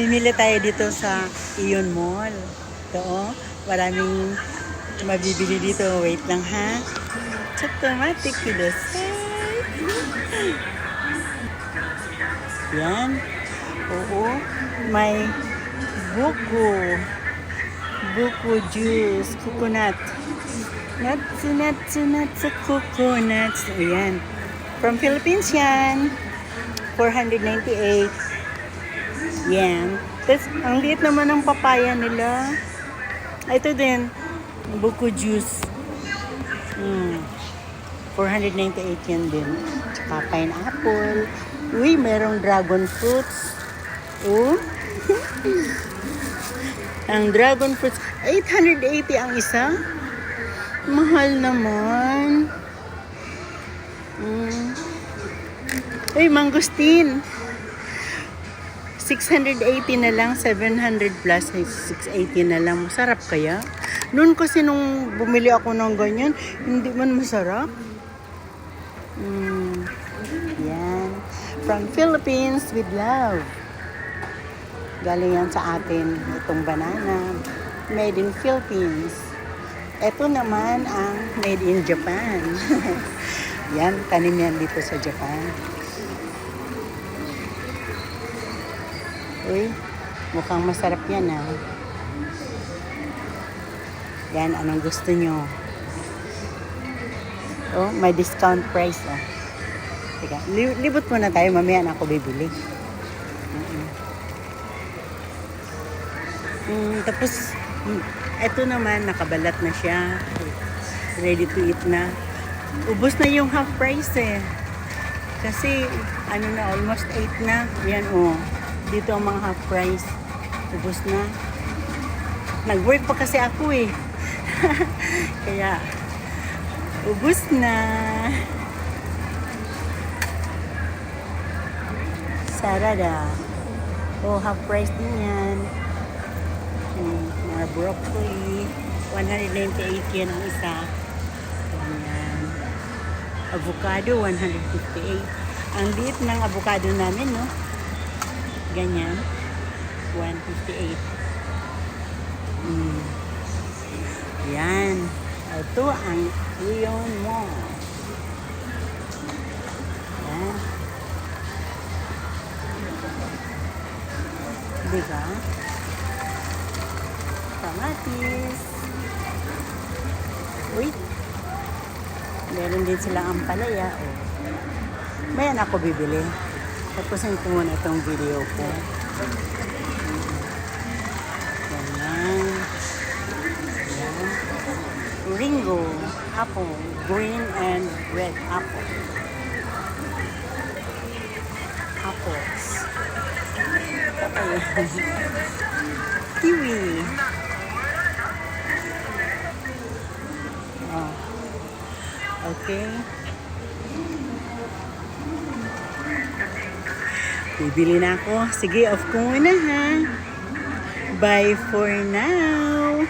Mamimili tayo dito sa Ion Mall. Ito, oh. Maraming mabibili dito. Wait lang, ha? Automatic kudasai. Yan. Oo. May buko. Buko juice. Coconut. Nuts, coconuts. Ayan. From Philippines yan. 498. Yan. Tapos, ang liit naman ng papaya nila. Ito din. Buko juice. 498 yan din. Tsaka pineapple. Uy, merong dragon fruits. Oh. Ang dragon fruits. 880 ang isa. Mahal naman. Uy, mangustin. 680 na lang, 700 plus, 680 na lang. Masarap kaya? Noon kasi nung bumili ako ng ganyan, hindi man masarap. Yan. From Philippines with love. Galing yan sa atin. Itong banana. Made in Philippines. Ito naman ang made in Japan. Yan, tanim yan dito sa Japan. Uy, mukhang masarap yan, ha. Yan, anong gusto nyo? Oh, may discount price, oh. Teka, libot muna tayo, mamaya na ako bibili. Tapos, eto naman, nakabalat na siya. Ready to eat na. Ubos na yung half price, eh. Kasi, ano na, almost 8 na. Yan, oh. Dito ang mga half price. Ubos na. Nag-work pa kasi ako, eh. Kaya, ubos na. Sarada. Oh, half price din yan. Mga broccoli. 198 yan ang isa. Ayan. Avocado, 158. Ang liit ng avocado namin, no? Ganyan. 158. Yan. Ito ang Ion Mall. Yan. Diba? Kamatis. Wait. Meron din silang ampalaya. Oh. Mayan ako bibili. Tapusin ko muna itong video ko. Ganyan. Yan. Ringo. Apple. Green and red apple. Apples. Okay. Kiwi. Oh. Okay. Bibili na ako. Sige, off ko muna, ha. Bye for now.